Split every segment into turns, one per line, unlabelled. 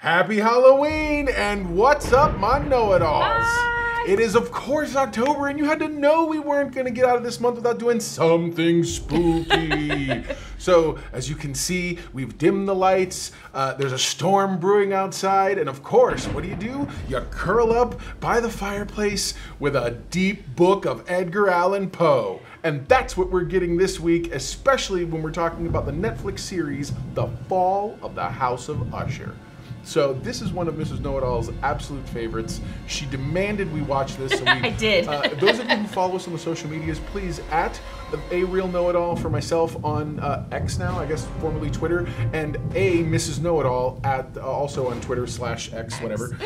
Happy Halloween, and what's up, my know-it-alls?
Hi.
It is, of course, October, and you had to know we weren't going to get out of this month without doing something spooky. So, as you can see, we've dimmed the lights, there's a storm brewing outside, and of course, what do? You curl up by the fireplace with a deep book of Edgar Allan Poe. And that's what we're getting this week, especially when we're talking about the Netflix series, The Fall of the House of Usher. So this is one of Mrs. Know-It-All's absolute favorites. She demanded we watch this. So we,
I did.
Those of you who follow us on the social medias, please @ A Real Know-It-All for myself on X now, I guess formerly Twitter, and A Mrs. Know-It-All at also on Twitter /X, whatever.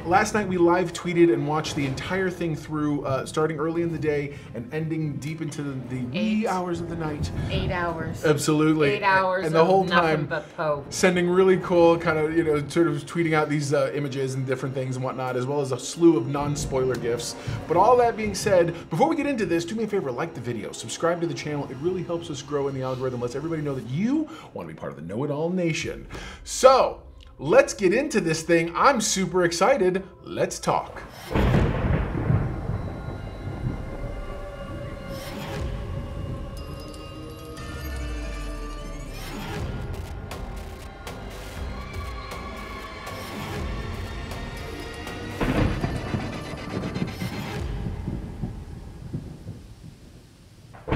Last night we live tweeted and watched the entire thing through, starting early in the day and ending deep into the wee hours of the night.
8 hours.
Absolutely.
8 hours.
And the whole
of
time
nothing but Poe.
sending really cool kind of, sort of tweeting out these images and different things and whatnot, as well as a slew of non-spoiler gifs. But all that being said, before we get into this, do me a favor, like the video, subscribe to the channel. It really helps us grow in the algorithm, lets everybody know that you want to be part of the Know-It-All Nation. So, let's get into this thing. I'm super excited. Let's talk.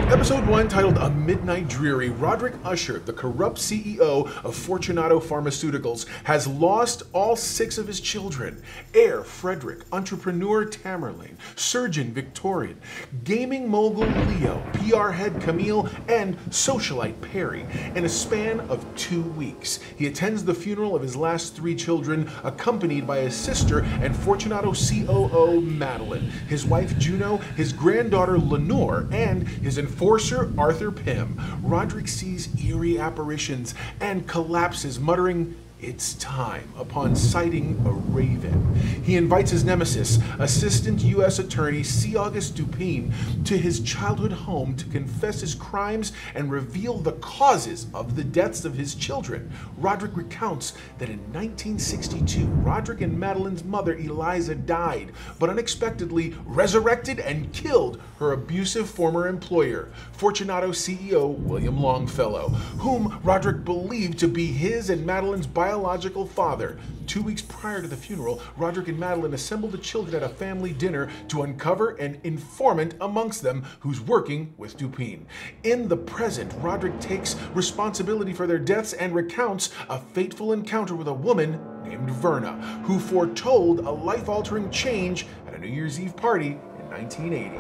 Episode 1, titled A Midnight Dreary, Roderick Usher, the corrupt CEO of Fortunato Pharmaceuticals, has lost all 6 of his children. Heir Frederick, entrepreneur Tamerlane, surgeon Victorian, gaming mogul Leo, PR head Camille, and socialite Perry. In a span of 2 weeks, he attends the funeral of his last 3 children, accompanied by his sister and Fortunato COO Madeline, his wife Juno, his granddaughter Lenore, and his enforcer Arthur Pym. Roderick sees eerie apparitions and collapses, muttering, "It's time," upon sighting a raven. He invites his nemesis, Assistant U.S. Attorney C. August Dupin, to his childhood home to confess his crimes and reveal the causes of the deaths of his children. Roderick recounts that in 1962, Roderick and Madeline's mother Eliza died, but unexpectedly resurrected and killed her abusive former employer, Fortunato CEO William Longfellow, whom Roderick believed to be his and Madeline's biological father. 2 weeks prior to the funeral, Roderick and Madeline assembled the children at a family dinner to uncover an informant amongst them who's working with Dupin. In the present, Roderick takes responsibility for their deaths and recounts a fateful encounter with a woman named Verna, who foretold a life-altering change at a New Year's Eve party in 1980.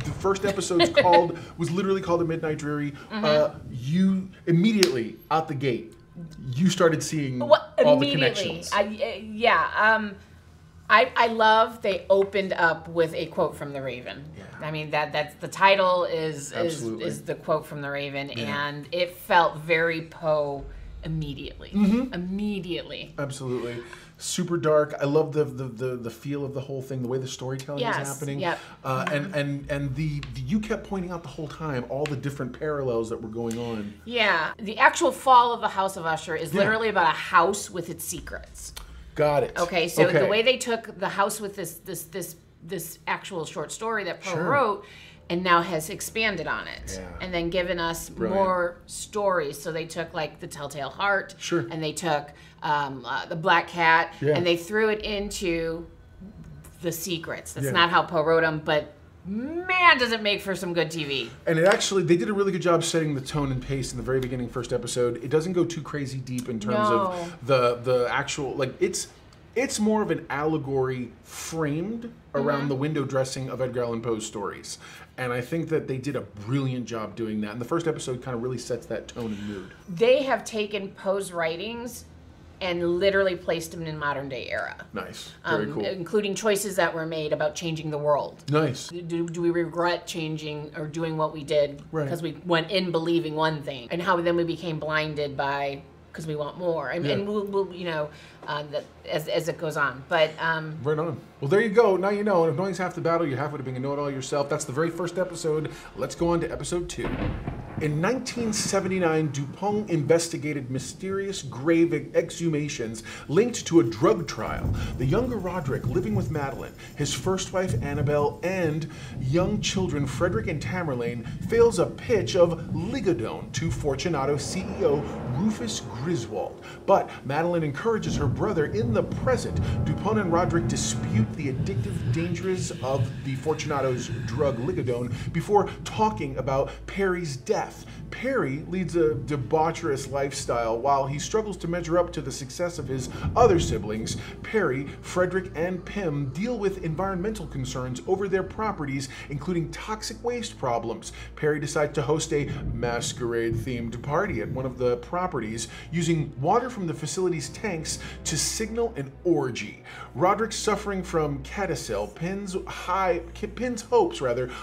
The first episode's was literally called A Midnight Dreary. You immediately out the gate, you started seeing all the connections.
I love they opened up with a quote from the Raven.
Yeah.
I mean that's the title is the quote from the Raven, and it felt very Poe immediately. Immediately.
Absolutely. Super dark. I love the feel of the whole thing, the way the storytelling is happening.
Yep.
And you kept pointing out the whole time all the different parallels that were going on.
Yeah. The actual fall of the House of Usher is literally about a house with its secrets.
Got it.
Okay, so the way they took the house with this actual short story that Poe wrote, and now has expanded on it, and then given us more stories. So they took like the Telltale Heart, and they took the Black Cat, and they threw it into the secrets. That's not how Poe wrote them, but man, does it make for some good TV.
And they did a really good job setting the tone and pace in the very beginning, first episode. It doesn't go too crazy deep in terms of the actual, like, it's more of an allegory framed around the window dressing of Edgar Allan Poe's stories. And I think that they did a brilliant job doing that. And the first episode kind of really sets that tone and mood.
They have taken Poe's writings and literally placed them in modern day era.
Nice. Very cool.
Including choices that were made about changing the world.
Nice.
Do we regret changing or doing what we did because we went in believing one thing, and how then we became blinded by because we want more, and we'll as it goes on. But
right on. Well, there you go. Now you know. And if knowing's half the battle, you're halfway to being a know-it-all yourself. That's the very first episode. Let's go on to episode 2. In 1979, Dupont investigated mysterious grave exhumations linked to a drug trial. The younger Roderick, living with Madeline, his first wife Annabelle, and young children Frederick and Tamerlane, fails a pitch of Ligodone to Fortunato CEO Rufus Griswold. But Madeline encourages her brother in the present. Dupont and Roderick dispute the addictive dangers of the Fortunato's drug Ligodone before talking about Perry's death. Perry leads a debaucherous lifestyle while he struggles to measure up to the success of his other siblings. Perry, Frederick, and Pym deal with environmental concerns over their properties, including toxic waste problems. Perry decides to host a masquerade-themed party at one of the properties, using water from the facility's tanks to signal an orgy. Roderick, suffering from Catasil, pins hopes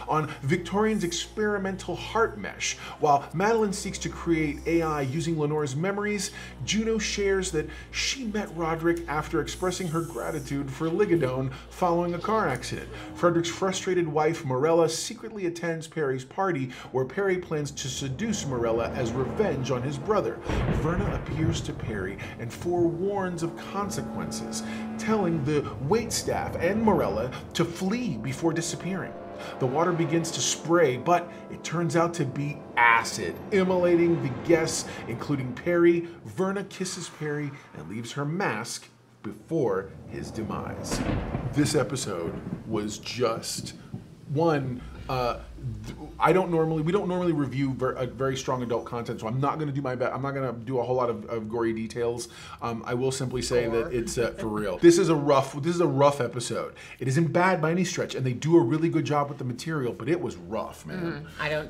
on Victorian's experimental heart mesh, while Madeline seeks to create AI using Lenore's memories. Juno shares that she met Roderick after expressing her gratitude for Ligodone following a car accident. Frederick's frustrated wife, Morella, secretly attends Perry's party, where Perry plans to seduce Morella as revenge on his brother. Verna appears to Perry and forewarns of consequences, telling the waitstaff and Morella to flee before disappearing. The water begins to spray, but it turns out to be acid, immolating the guests, including Perry. Verna kisses Perry and leaves her mask before his demise. This episode was just one. We don't normally review very strong adult content, so I'm not going to do my best. I'm not going to do a whole lot of gory details. I will simply say that it's for real. This is a rough episode. It isn't bad by any stretch, and they do a really good job with the material, but it was rough, man.
I don't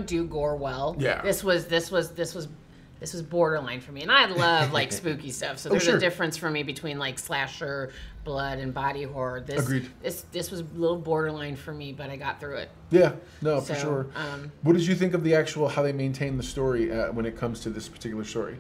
do gore well.
Yeah.
This was borderline for me, and I love like spooky stuff. So there's a difference for me between like slasher, blood, and body horror.
Agreed.
This was a little borderline for me, but I got through it.
Yeah, no, for sure. What did you think of the actual how they maintain the story when it comes to this particular story?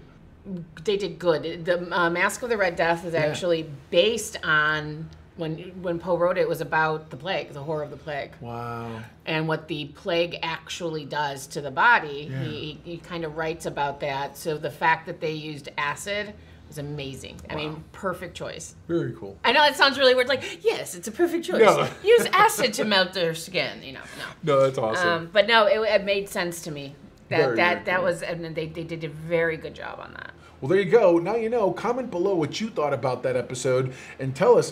They did good. The Mask of the Red Death is actually based on. When Poe wrote it, it was about the plague, the horror of the plague.
Wow.
And what the plague actually does to the body. Yeah. He kind of writes about that. So the fact that they used acid was amazing. Wow. I mean, perfect choice.
Very cool.
I know it sounds really weird. Like, yes, it's a perfect choice. No. Use acid to melt their skin.
No, that's awesome.
But no, it made sense to me. That was, and they did a very good job on that.
Well, there you go. Now you know. Comment below what you thought about that episode and tell us.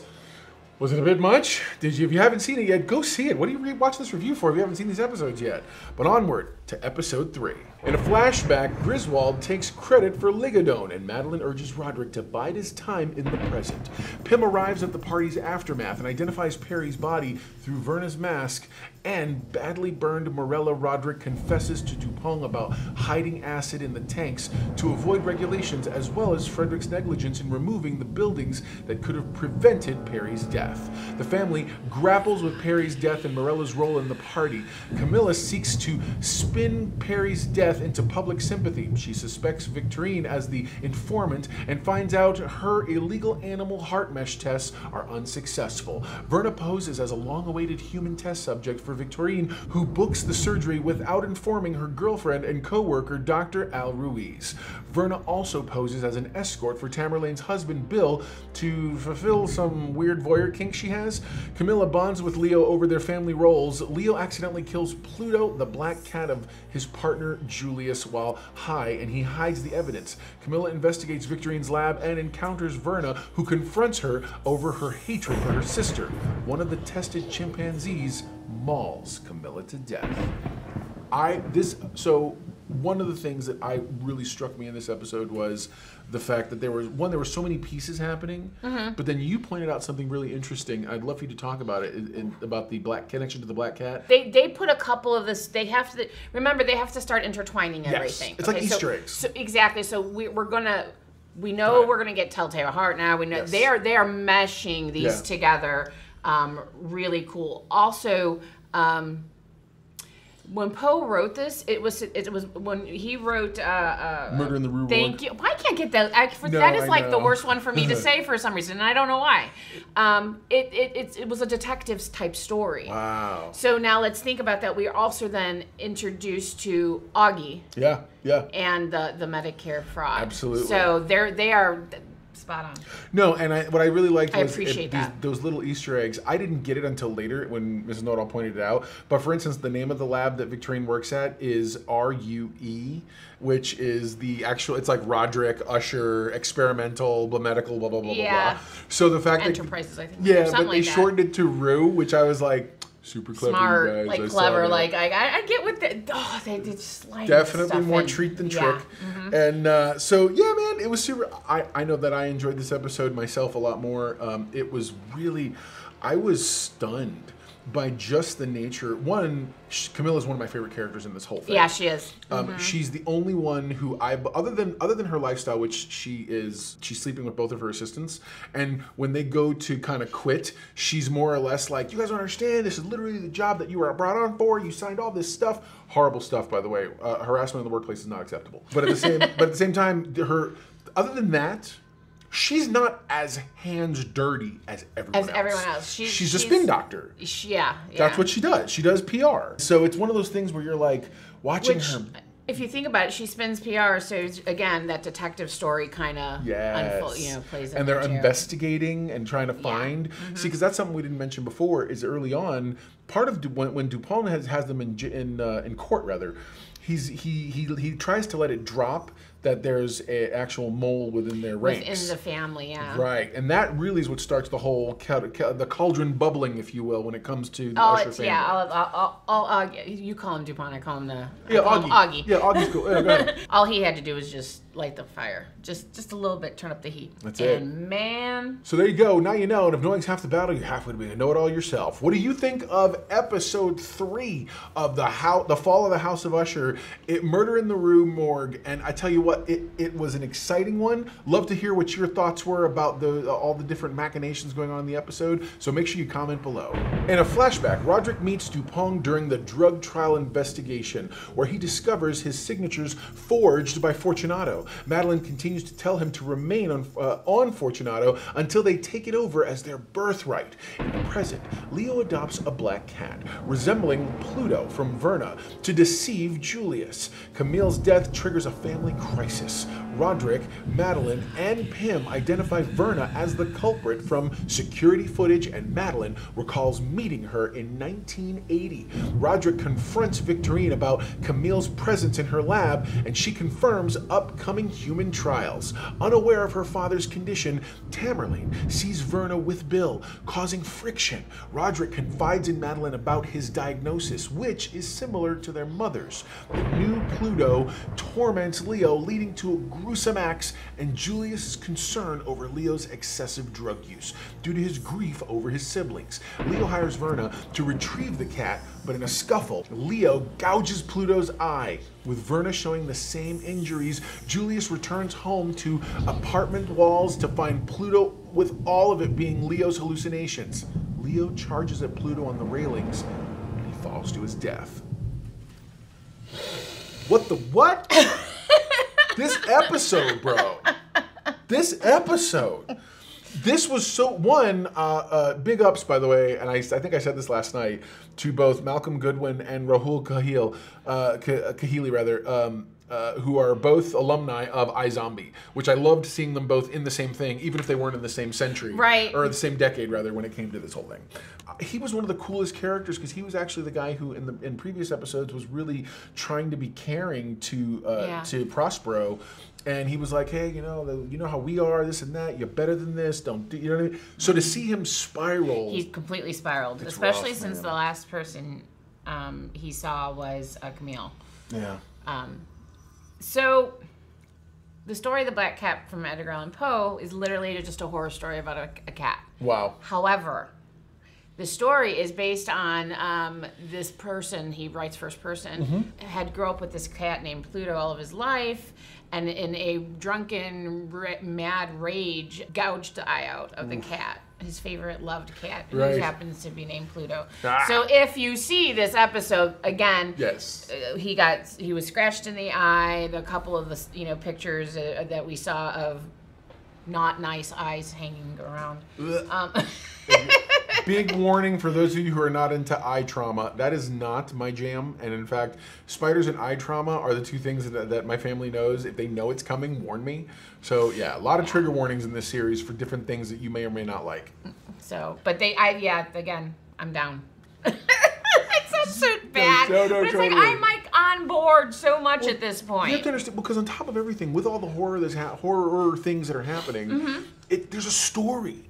Was it a bit much? If you haven't seen it yet, go see it. What do you watch this review for if you haven't seen these episodes yet? But onward to episode 3. In a flashback, Griswold takes credit for Ligodone, and Madeline urges Roderick to bide his time in the present. Pym arrives at the party's aftermath and identifies Perry's body through Verna's mask, and badly burned Morella Roderick confesses to Dupont about hiding acid in the tanks to avoid regulations, as well as Frederick's negligence in removing the buildings that could have prevented Perry's death. The family grapples with Perry's death and Morella's role in the party. Camilla seeks to spin Perry's death into public sympathy. She suspects Victorine as the informant and finds out her illegal animal heart mesh tests are unsuccessful. Verna poses as a long-awaited human test subject for Victorine, who books the surgery without informing her girlfriend and co-worker Dr. Al Ruiz. Verna also poses as an escort for Tamerlane's husband Bill to fulfill some weird voyeur kink she has. Camilla bonds with Leo over their family roles. Leo accidentally kills Pluto, the black cat of his partner Julius, while high, and he hides the evidence. Camilla investigates Victorine's lab and encounters Verna, who confronts her over her hatred for her sister. One of the tested chimpanzees mauls Camilla to death. One of the things that really struck me in this episode was the fact that there were so many pieces happening, but then you pointed out something really interesting. I'd love for you to talk about it, about the black connection to the black cat.
They put a couple of this. They have to remember. They have to start intertwining everything.
Yes, it's like Easter eggs.
So exactly. So we're gonna. We know we're gonna get Telltale Heart now. We know they are meshing these together. Really cool. Also. When Poe wrote this, it was when he wrote
Murder in the Rue Morgue.
Thank you. I can't get that. That is like the worst one for me to say for some reason, and I don't know why. It was a detectives type story.
Wow.
So now let's think about that. We are also then introduced to Augie.
Yeah.
And the Medicare fraud.
Absolutely.
So they are spot on.
No, and what I really liked was those little Easter eggs. I didn't get it until later when Mrs. Know-It-All pointed it out. But for instance, the name of the lab that Victorine works at is RUE, which is the actual. It's like Roderick Usher Experimental Medical blah blah blah blah. So the fact
Enterprises, I think.
Yeah, but they shortened it to RUE, which I was like. Super clever,
smart,
you guys.
like clever, like I get what they did slide
definitely
stuff
more
in.
treat than trick. And so yeah, man, it was super. I know that I enjoyed this episode myself a lot more. It was really, I was stunned by just the nature. One, Camilla is one of my favorite characters in this whole thing.
Yeah, she is.
She's the only one who other than her lifestyle, which she's sleeping with both of her assistants, and when they go to kind of quit, she's more or less like, you guys don't understand, this is literally the job that you were brought on for, you signed all this stuff, horrible stuff, by the way. Harassment in the workplace is not acceptable. But at the same time, other than that, she's not as hands dirty as everyone else. She's a spin doctor.
Yeah.
That's what she does. She does PR. So it's one of those things where you're like watching her.
If you think about it, she spins PR. So again, that detective story kind of plays.
And they're investigating and trying to find. See, because that's something we didn't mention before. Is early on, part of when Dupont has them in court rather. He tries to let it drop that there's an actual mole within their ranks.
Within the family, yeah.
Right, and that really is what starts the whole the cauldron bubbling, if you will, when it comes to the Usher family.
Yeah, you call him Dupont, I call him
Augie.
Augie.
Yeah, Augie's cool. Yeah, go ahead.
All he had to do was just light the fire. Just a little bit, turn up the heat.
That's it.
And man.
So there you go. Now you know, and if knowing's half the battle, you're halfway to being a know-it-all yourself. What do you think of episode 3 of the Fall of the House of Usher? Murder in the Rue Morgue, and I tell you what, it was an exciting one. Love to hear what your thoughts were about all the different machinations going on in the episode, so make sure you comment below. In a flashback, Roderick meets Dupont during the drug trial investigation, where he discovers his signatures forged by Fortunato. Madeline continues to tell him to remain on Fortunato until they take it over as their birthright. In the present, Leo adopts a black cat, resembling Pluto from Verna, to deceive Julius. Camille's death triggers a family crisis. Roderick, Madeline, and Pym identify Verna as the culprit from security footage, and Madeline recalls meeting her in 1980. Roderick confronts Victorine about Camille's presence in her lab, and she confirms upcoming human trials. Unaware of her father's condition, Tamerlane sees Verna with Bill, causing friction. Roderick confides in Madeline about his diagnosis, which is similar to their mother's. The new Pluto torments Leo, leading to a gruesome acts and Julius's concern over Leo's excessive drug use. Due to his grief over his siblings, Leo hires Verna to retrieve the cat, but in a scuffle, Leo gouges Pluto's eye. With Verna showing the same injuries, Julius returns home to apartment walls to find Pluto, with all of it being Leo's hallucinations. Leo charges at Pluto on the railings, and he falls to his death. What? This episode, bro. This was so, big ups, by the way, and I think I said this last night, to both Malcolm Goodwin and Rahul Kahili, who are both alumni of iZombie, which I loved seeing them both in the same thing, even if they weren't in the same century.
Right.
Or the same decade, rather, when it came to this whole thing. He was one of the coolest characters because he was actually the guy who, in previous episodes, was really trying to be caring to Prospero. And he was like, hey, you know how we are, this and that. You're better than this. Don't do, you know what I mean? So to see him spiral,
he's completely spiraled, especially rough, since the last person he saw was Camille.
Yeah.
So the story of the Black Cat from Edgar Allan Poe is literally just a horror story about a cat.
Wow.
However, the story is based on this person. He writes first person. Had grew up with this cat named Pluto all of his life, and in a drunken, mad rage, gouged the eye out of the cat. His favorite loved cat, who happens to be named Pluto. So if you see this episode again, he was scratched in the eye. The couple of the pictures that we saw of not nice eyes hanging around.
Big warning for those of you who are not into eye trauma. That is not my jam. And in fact, spiders and eye trauma are the two things that my family knows. If they know it's coming, warn me. So yeah, a lot of trigger warnings in this series for different things that you may or may not like.
So, but again, I'm down. It sounds so bad. But it's like I'm like on board so much at this point.
You have to understand, because on top of everything, with all the horror things that are happening, there's a story.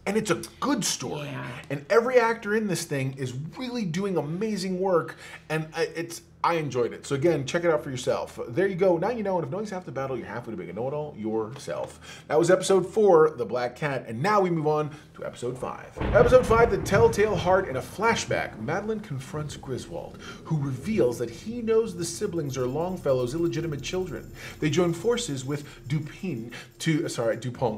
And it's a good story. Yeah. And every actor in this thing is really doing amazing work. And I enjoyed it. So again, check it out for yourself. There you go. Now you know, and if knowing's half the battle, you're halfway to being a know-it-all yourself. That was episode 4, The Black Cat. And now we move on to episode 5. Episode 5, The Telltale Heart. In a flashback, Madeline confronts Griswold, who reveals that he knows the siblings are Longfellow's illegitimate children. They join forces with Dupont.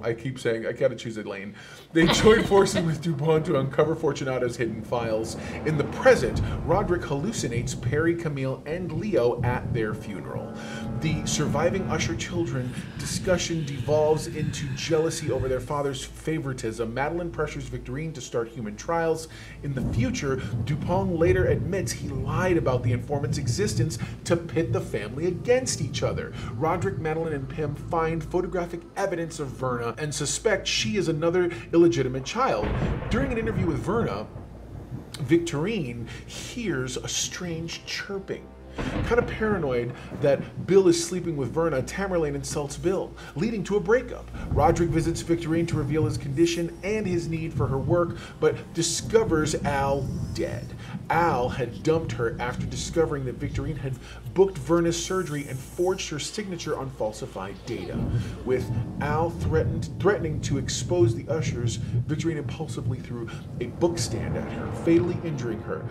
I keep saying, I gotta choose a lane. They join forces with Dupont to uncover Fortunato's hidden files. In the present, Roderick hallucinates Perry, Camille, and Leo at their funeral. The surviving Usher children discussion devolves into jealousy over their father's favoritism. Madeline pressures Victorine to start human trials. In the future, Dupont later admits he lied about the informant's existence to pit the family against each other. Roderick, Madeline, and Pym find photographic evidence of Verna and suspect she is another illegitimate child. During an interview with Verna, Victorine hears a strange chirping. Kind of paranoid that Bill is sleeping with Verna, Tamerlane insults Bill, leading to a breakup. Roderick visits Victorine to reveal his condition and his need for her work, but discovers Al dead. Al had dumped her after discovering that Victorine had booked Verna's surgery and forged her signature on falsified data. With Al threatening to expose the Ushers, Victorine impulsively threw a book stand at her, fatally injuring her.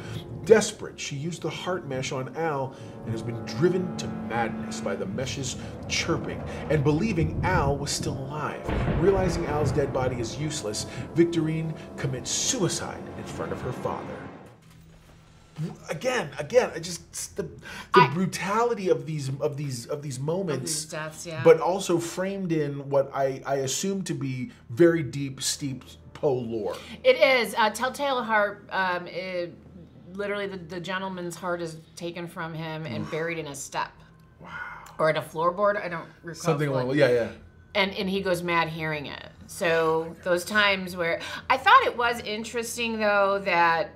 Desperate, she used the heart mesh on Al and has been driven to madness by the mesh's chirping and believing Al was still alive. Realizing Al's dead body is useless, Victorine commits suicide in front of her father. Again, I just the brutality of these moments,
of these deaths, yeah.
But also framed in what I assume to be very deep, steep Poe lore.
It is Telltale Heart. Literally, the gentleman's heart is taken from him and buried in a step.
Wow.
Or in a floorboard. I don't recall.
Something along. Yeah.
And he goes mad hearing it. So those times where I thought it was interesting though that.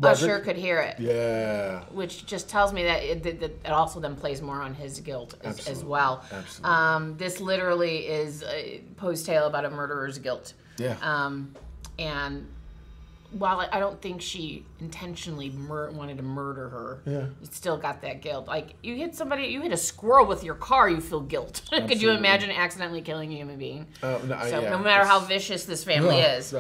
Usher could hear it.
Yeah.
Which just tells me that it also then plays more on his guilt as well.
Absolutely.
This literally is Poe's tale about a murderer's guilt.
Yeah.
And while I don't think she intentionally wanted to murder her, it still got that guilt. Like, you hit a squirrel with your car, you feel guilt. Could you imagine accidentally killing a human being? No matter how vicious this family is.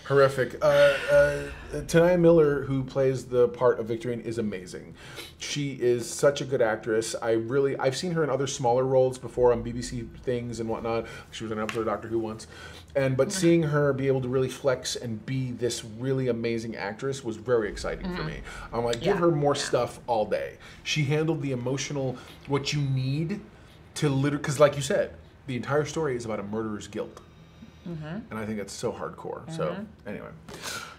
Horrific. Tanaya Miller, who plays the part of Victorine, is amazing. She is such a good actress. I've seen her in other smaller roles before on BBC things and whatnot. She was on an episode of Doctor Who once. But seeing her be able to really flex and be this really amazing actress was very exciting for me. I'm like, give her more stuff all day. She handled the emotional, what you need to literally, because like you said, the entire story is about a murderer's guilt. And I think that's so hardcore. So anyway.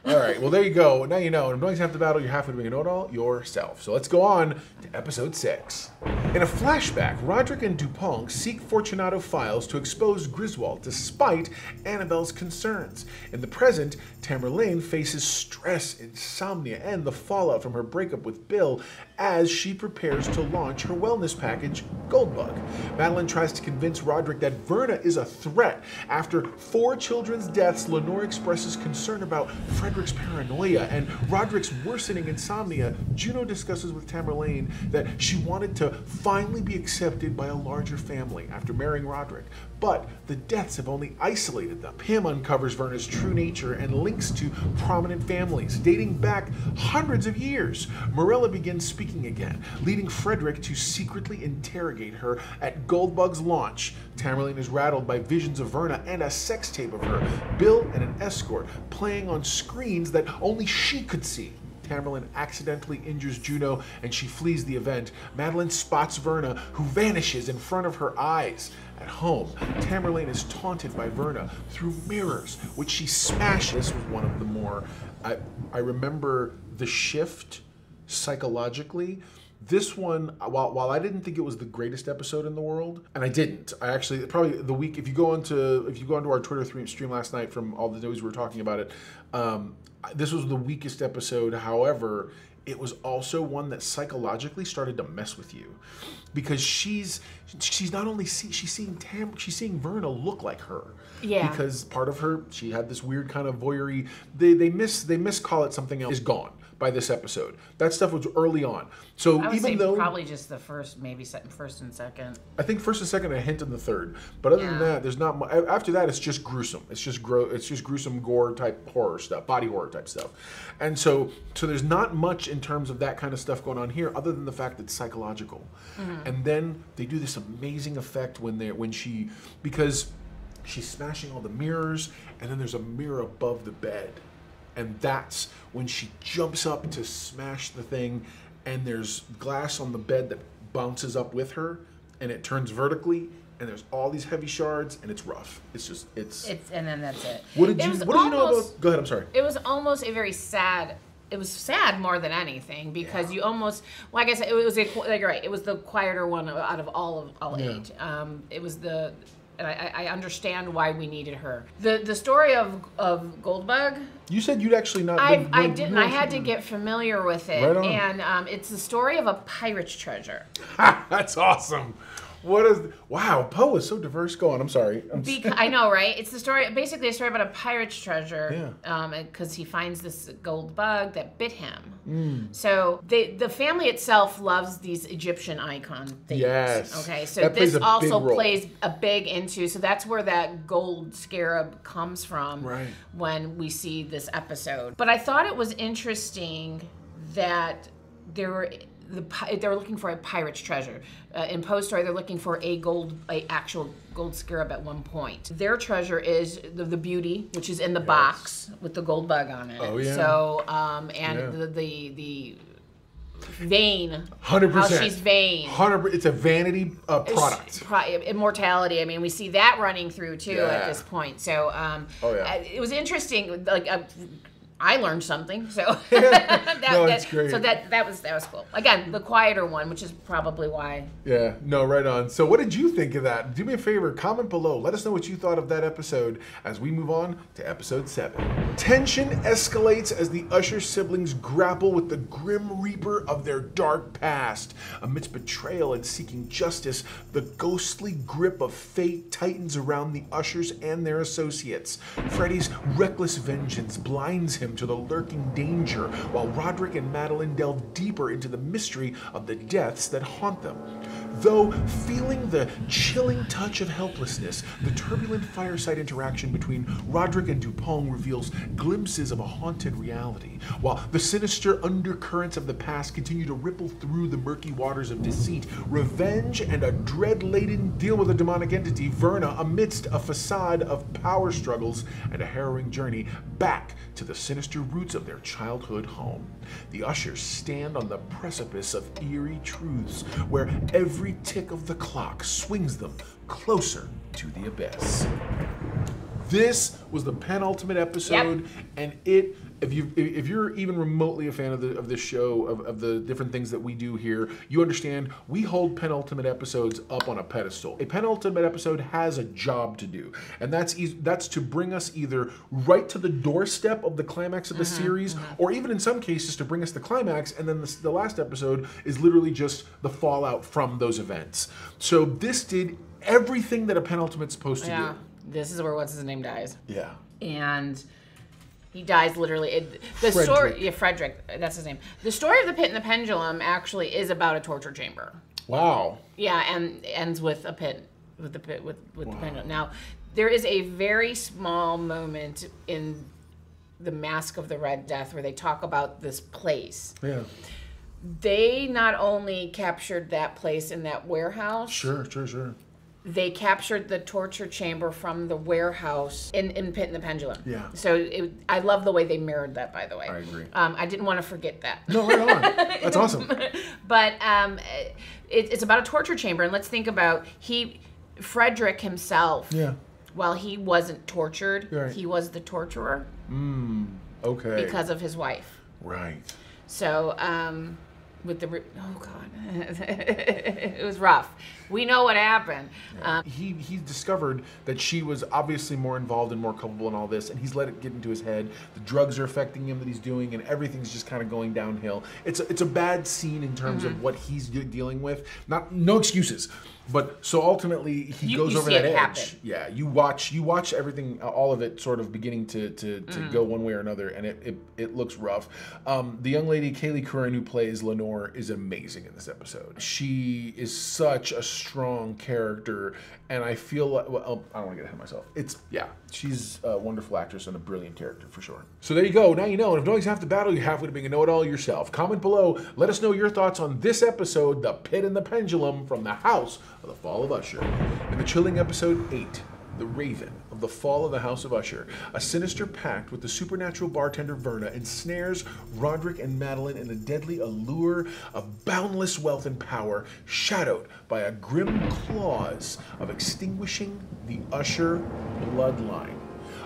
All right. Well, there you go. Now you know. And knowing's half the battle, you're halfway to being a know-it-all yourself. So let's go on to episode 6. In a flashback, Roderick and Dupont seek Fortunato files to expose Griswold despite Annabelle's concerns. In the present, Tamerlane faces stress, insomnia, and the fallout from her breakup with Bill as she prepares to launch her wellness package, Goldbug. Madeline tries to convince Roderick that Verna is a threat. After 4 children's deaths, Lenore expresses concern about Frederick Roderick's paranoia and Roderick's worsening insomnia, Juno discusses with Tamerlane that she wanted to finally be accepted by a larger family after marrying Roderick. But the deaths have only isolated them. Pym uncovers Verna's true nature and links to prominent families, dating back hundreds of years. Morella begins speaking again, leading Frederick to secretly interrogate her at Goldbug's launch. Tamerlane is rattled by visions of Verna and a sex tape of her, Bill and an escort, playing on screens that only she could see. Tamerlane accidentally injures Juno and she flees the event. Madeline spots Verna, who vanishes in front of her eyes. At home, Tamerlane is taunted by Verna through mirrors, which she smashes. This was one of the more, I remember the shift psychologically. This one, while I didn't think it was the greatest episode in the world, and I didn't, I actually, probably the week, if you go onto our Twitter stream last night from all the days we were talking about it, this was the weakest episode. However, it was also one that psychologically started to mess with you, because she's not only she's seeing Verna look like her.
Yeah.
Because part of her, she had this weird kind of voyeury. They miscall it something else. Is gone by this episode. That stuff was early on. So
I would
even
say
though
probably just the first, maybe first and second.
I think first and second, a hint in the third. But other than that, there's not much. After that, it's just gruesome. It's just gruesome gore type horror stuff, body horror type stuff. And so there's not much in terms of that kind of stuff going on here, other than the fact that it's psychological. Mm-hmm. And then they do this amazing effect because she's smashing all the mirrors, and then there's a mirror above the bed. And that's when she jumps up to smash the thing, and there's glass on the bed that bounces up with her, and it turns vertically, and there's all these heavy shards, and it's rough. It's
and then that's it.
What did you know about? Go ahead. I'm sorry.
It was almost a very sad. It was sad more than anything, because you almost, like I said, it was like you're right. It was the quieter one out of all 8. It was the. And I understand why we needed her. The story of Goldbug.
You said you'd actually not.
I didn't. I had to get familiar with it,
right on.
And it's the story of a pirate's treasure.
That's awesome. Wow, Poe is so diverse. Go on. I'm sorry.
I know, right? It's basically a story about a pirate's treasure.
Yeah.
Because he finds this gold bug that bit him. So the family itself loves these Egyptian icon things.
Yes.
Okay. So this also plays a big into. So that's where that gold scarab comes from.
Right.
When we see this episode, but I thought it was interesting that they were looking for a pirate's treasure. In Poe's story, they're looking for a actual gold scarab at one point. Their treasure is the beauty, which is in the box with the gold bug on it.
Oh yeah.
So the vein.
100%.
How she's vain.
100%. It's a vanity product.
Immortality. I mean, we see that running through too at this point. So it was interesting. Like. I learned something, so
it's great.
So that was cool. Again, the quieter one, which is probably why.
Yeah, no, right on. So what did you think of that? Do me a favor, comment below. Let us know what you thought of that episode as we move on to episode 7. Tension escalates as the Usher siblings grapple with the Grim Reaper of their dark past. Amidst betrayal and seeking justice, the ghostly grip of fate tightens around the Ushers and their associates. Freddy's reckless vengeance blinds him to the lurking danger, while Roderick and Madeline delve deeper into the mystery of the deaths that haunt them. Though feeling the chilling touch of helplessness, the turbulent fireside interaction between Roderick and Dupont reveals glimpses of a haunted reality, while the sinister undercurrents of the past continue to ripple through the murky waters of deceit, revenge, and a dread-laden deal with a demonic entity, Verna, amidst a facade of power struggles and a harrowing journey back to the sinister roots of their childhood home. The Ushers stand on the precipice of eerie truths, where every tick of the clock swings them closer to the abyss. This was the penultimate episode, and if you're even remotely a fan of this show, of the different things that we do here, you understand we hold penultimate episodes up on a pedestal. A penultimate episode has a job to do, and that's to bring us either right to the doorstep of the climax of the series, or even in some cases to bring us the climax, and then the last episode is literally just the fallout from those events. So this did everything that a penultimate's supposed to do.
This is where what's his name dies.
Yeah.
And He dies literally. The story, yeah, Frederick, that's his name. The story of the Pit and the Pendulum actually is about a torture chamber.
Wow.
Yeah, and ends with a pit, with the pendulum. Now, there is a very small moment in The Mask of the Red Death where they talk about this place.
Yeah.
They not only captured that place in that warehouse.
Sure.
They captured the torture chamber from the warehouse in Pit and the Pendulum.
Yeah.
So I love the way they mirrored that, by the way.
I agree.
I didn't want to forget that.
No, right on. That's awesome.
But it's about a torture chamber, and let's think about Frederick himself.
Yeah.
While he wasn't tortured,
right.
he was the torturer.
Okay.
Because of his wife.
Right.
So, with the oh god, it was rough. We know what happened.
Yeah. He discovered that she was obviously more involved and more culpable in all this, and he's let it get into his head. The drugs are affecting him that he's doing, and everything's just kind of going downhill. It's a bad scene in terms of what he's dealing with. No excuses. But so ultimately he goes over that edge. Happen. Yeah, you watch everything, all of it sort of beginning to go one way or another, and it looks rough. The young lady Kaylee Curran who plays Lenore is amazing in this episode. She is such a strong character, and I feel like, well, I don't want to get ahead of myself. She's a wonderful actress and a brilliant character for sure. So there you go. Now you know, and if knowing's half the battle, you're halfway to being a know-it-all yourself. Comment below. Let us know your thoughts on this episode, The Pit and the Pendulum, from the House of the Fall of Usher. In the chilling episode 8, The Raven of the Fall of the House of Usher, a sinister pact with the supernatural bartender Verna ensnares Roderick and Madeline in a deadly allure of boundless wealth and power, shadowed by a grim clause of extinguishing the Usher bloodline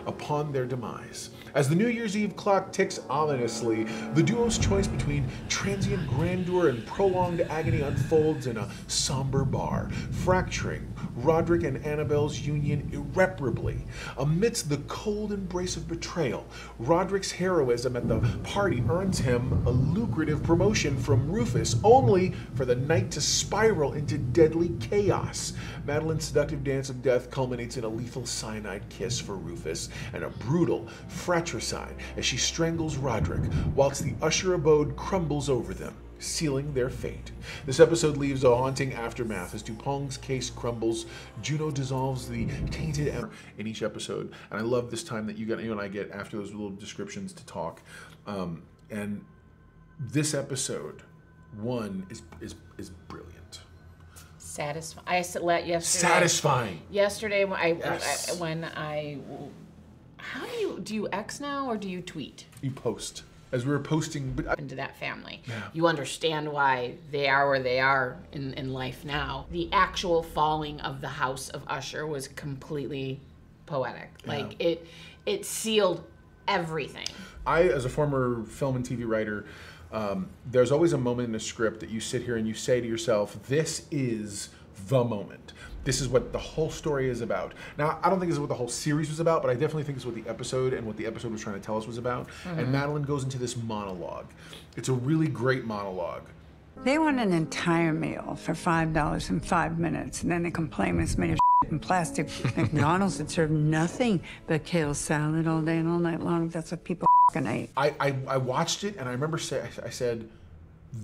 upon their demise. As the New Year's Eve clock ticks ominously, the duo's choice between transient grandeur and prolonged agony unfolds in a somber bar, fracturing Roderick and Annabelle's union irreparably. Amidst the cold embrace of betrayal, Roderick's heroism at the party earns him a lucrative promotion from Rufus, only for the night to spiral into deadly chaos. Madeline's seductive dance of death culminates in a lethal cyanide kiss for Rufus and a brutal fratricide as she strangles Roderick, whilst the Usher abode crumbles over them, sealing their fate. This episode leaves a haunting aftermath as Dupong's case crumbles. Juno dissolves the tainted ember in each episode, and I love this time that you and I get after those little descriptions to talk. And this episode 1 is brilliant.
Satisfying. I said yesterday.
Satisfying.
Yesterday, when I how do you X now or do you tweet?
You post. As we were posting
into that family. Yeah. You understand why they are where they are in life now. The actual falling of the House of Usher was completely poetic. Yeah. Like it sealed everything.
I, as a former film and TV writer, there's always a moment in a script that you sit here and you say to yourself, this is the moment. This is what the whole story is about. Now, I don't think this is what the whole series was about, but I definitely think it's what the episode and what the episode was trying to tell us was about. Mm-hmm. And Madeline goes into this monologue. It's a really great monologue.
They want an entire meal for $5 in 5 minutes, and then they complain it's made of and plastic. McDonald's had served nothing but kale salad all day and all night long. That's what people ate.
I watched it, and I remember I said,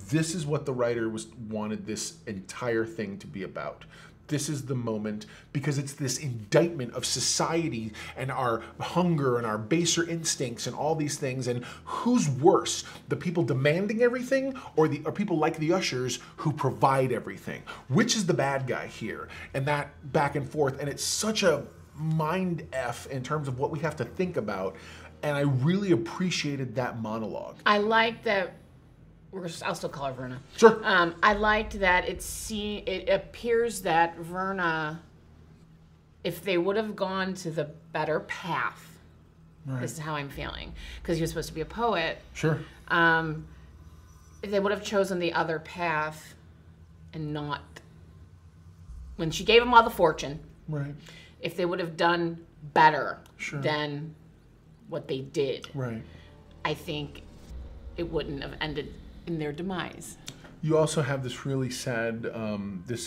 this is what the writer wanted this entire thing to be about. This is the moment, because it's this indictment of society and our hunger and our baser instincts and all these things. And who's worse, the people demanding everything or people like the Ushers who provide everything? Which is the bad guy here? And that back and forth. And it's such a mind F in terms of what we have to think about. And I really appreciated that monologue.
I like that. I'll still call her Verna.
Sure.
I liked that it appears that Verna, if they would have gone to the better path, right. This is how I'm feeling, because he was supposed to be a poet.
Sure.
If they would have chosen the other path and not, when she gave him all the fortune,
right.
If they would have done better
sure.
than what they did,
right.
I think it wouldn't have ended in their demise.
You also have this really sad,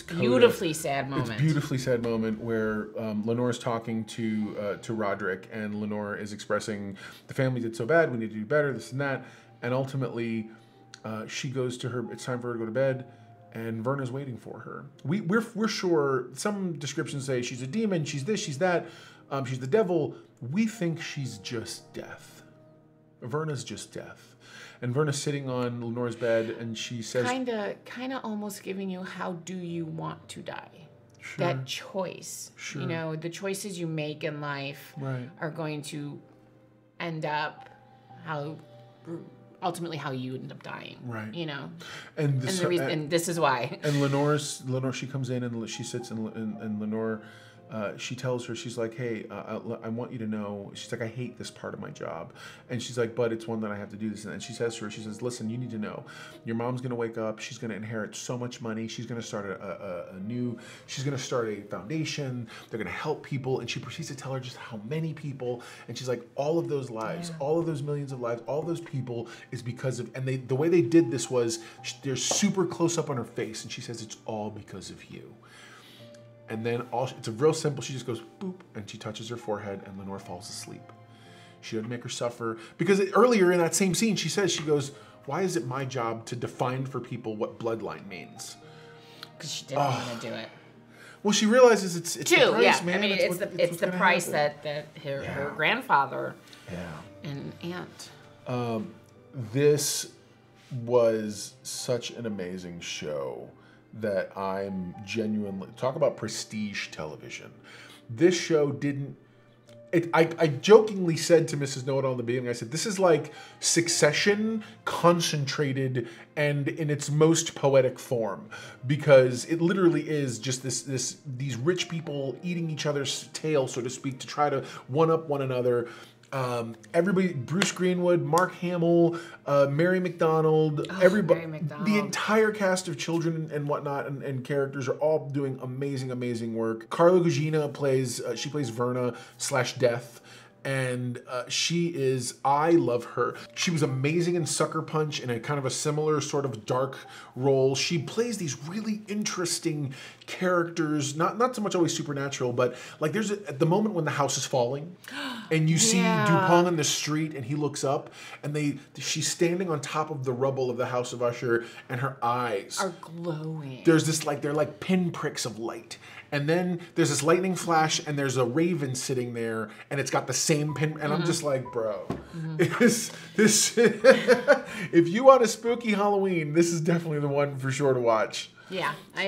beautifully sad moment.
It's beautifully sad moment where Lenore's talking to Roderick, and Lenore is expressing the family did so bad, we need to do better, this and that, and ultimately she goes to her. It's time for her to go to bed, and Verna's waiting for her. We're sure. Some descriptions say she's a demon, she's this, she's that, she's the devil. We think she's just death. Verna's just death. And Verna's sitting on Lenore's bed, and she says...
Kind of almost giving you, how do you want to die?
Sure.
That choice.
Sure.
You know, the choices you make in life are going to end up ultimately how you end up dying.
Right.
You know?
And
this is why.
And Lenore, she comes in, and she sits, and Lenore... she tells her, she's like, hey, I want you to know, she's like, I hate this part of my job. And she's like, but it's one that I have to do this. And she says to her, she says, listen, you need to know, your mom's going to wake up, she's going to inherit so much money, she's going to start she's going to start a foundation, they're going to help people. And she proceeds to tell her just how many people, and she's like, all of those lives, all of those millions of lives, all of those people is because of, and the way they did this was, they're super close up on her face, and she says, it's all because of you. And then it's a real simple, she just goes boop, and she touches her forehead, and Lenore falls asleep. She doesn't make her suffer. Because earlier in that same scene, she goes, why is it my job to define for people what bloodline means?
Because she didn't want to do it.
Well, she realizes it's the price, man.
I mean, it's the price that her grandfather and aunt.
This was such an amazing show that I'm genuinely... Talk about prestige television. This show didn't... I jokingly said to Mrs. Know-It-All in the beginning, I said, this is like Succession concentrated and in its most poetic form, because it literally is just these rich people eating each other's tail, so to speak, to try to one-up one another. Everybody, Bruce Greenwood, Mark Hamill, Mary McDonald, everybody, the entire cast of children and whatnot and characters are all doing amazing work. Carla Gugino plays Verna / Death. And I love her. She was amazing in Sucker Punch in a kind of a similar sort of dark role. She plays these really interesting characters, not so much always supernatural, but like at the moment when the house is falling and you see Dupont in the street and he looks up and she's standing on top of the rubble of the House of Usher and her eyes
are glowing.
There's this they're like pinpricks of light. And then there's this lightning flash, and there's a raven sitting there, and it's got the same pin. And I'm just like, bro, this if you want a spooky Halloween, this is definitely the one for sure to watch.
Yeah, I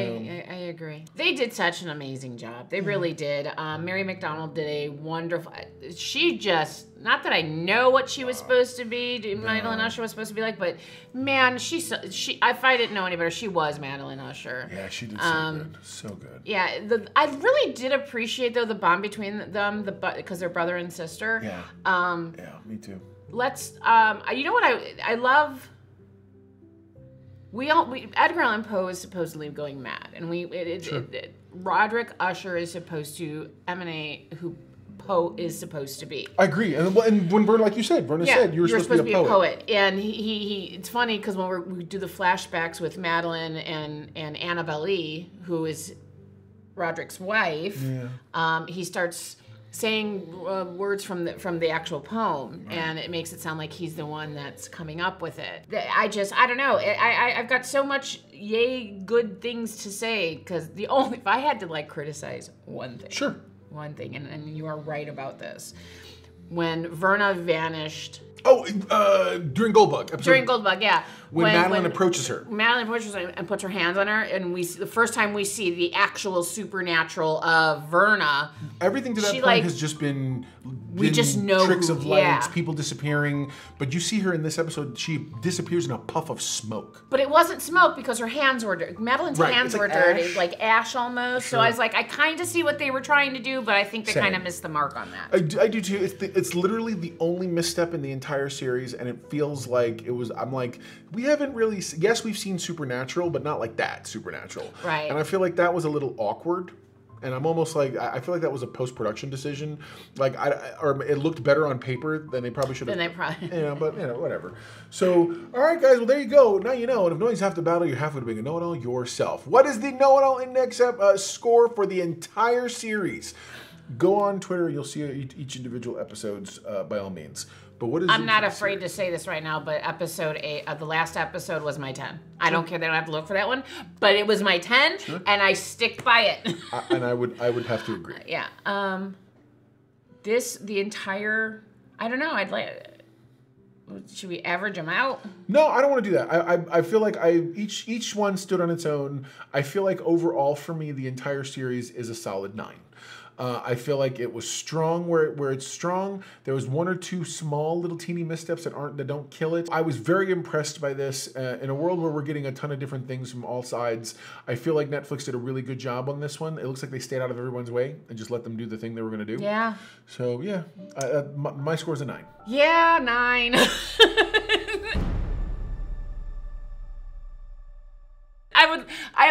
agree. They did such an amazing job. They really did. Mary McDonald did a wonderful... She just... Not that I know what she was supposed to be, Madeline Usher was supposed to be like, but man, if I didn't know any better, she was Madeline Usher.
Yeah, she did so good. So good.
Yeah, I really did appreciate, though, the bond between them, because they're brother and sister.
Yeah. Yeah, me too.
You know what I love... Edgar Allan Poe is supposedly going mad, and Roderick Usher is supposed to emanate who Poe is supposed to be.
I agree, and when like you said, Verna said you were supposed to be a poet.
And it's funny because when we do the flashbacks with Madeline and Annabelle Lee, who is Roderick's wife, he starts saying words from the actual poem, and it makes it sound like he's the one that's coming up with it. I don't know. I've got so much good things to say, because if I had to criticize one thing, one thing, and you are right about this, when Verna vanished.
During Goldbug.
During Goldbug, yeah.
When Madeline approaches her.
Madeline approaches her and puts her hands on her, and the first time we see the actual supernatural of Verna.
Everything to that point has just been
just know
tricks of lights, people disappearing. But you see her in this episode, she disappears in a puff of smoke.
But it wasn't smoke because her hands were dirty. Madeline's hands were dirty, like ash almost. Sure. So I was like, I kind of see what they were trying to do, but I think they kind of missed the mark on that.
I do too. It's literally the only misstep in the entire series, and it feels like it was. I'm like, we haven't really. Yes, we've seen Supernatural, but not like that Supernatural.
Right.
And I feel like that was a little awkward. And I'm almost like, I feel like that was a post-production decision. Like, or it looked better on paper than they probably should have.
Then they probably.
But, whatever. So, all right, guys, well, there you go. Now you know. And if knowing's half the battle, you're halfway to being a know-it-all yourself. What is the know-it-all index score for the entire series? Go on Twitter. You'll see each individual episodes by all means. But what is
I'm not afraid to say this right now, but episode 8, the last episode was my 10. Sure. I don't care. They don't have to look for that one, but it was my 10, and I stick by it.
And I would have to agree.
Yeah. The entire. I don't know. I'd like. Should we average them out?
No, I don't want to do that. I feel like each one stood on its own. I feel like overall for me, the entire series is a solid 9. I feel like it was strong where it's strong. There was one or two small little teeny missteps that don't kill it. I was very impressed by this. In a world where we're getting a ton of different things from all sides, I feel like Netflix did a really good job on this one. It looks like they stayed out of everyone's way and just let them do the thing they were going to do.
Yeah.
So yeah, my score's a 9.
Yeah, 9.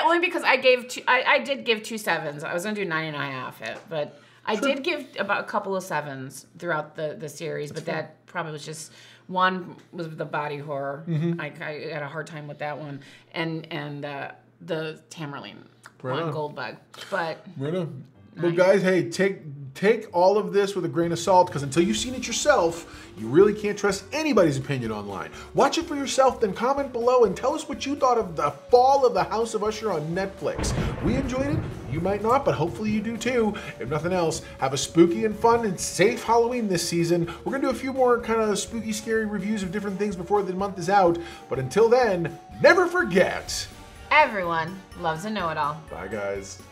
Only because I did give 2 7s. I was gonna do 9.5, but I did give about a couple of 7s throughout the series. That's that probably was just one was the body horror. I had a hard time with that one, and the Tamerlane on Goldbug. But
right on. Well, guys, hey, take all of this with a grain of salt, because until you've seen it yourself, you really can't trust anybody's opinion online. Watch it for yourself, then comment below and tell us what you thought of the fall of the House of Usher on Netflix. We enjoyed it. You might not, but hopefully you do too. If nothing else, have a spooky and fun and safe Halloween this season. We're going to do a few more kind of spooky, scary reviews of different things before the month is out. But until then, never forget,
everyone loves a know-it-all.
Bye, guys.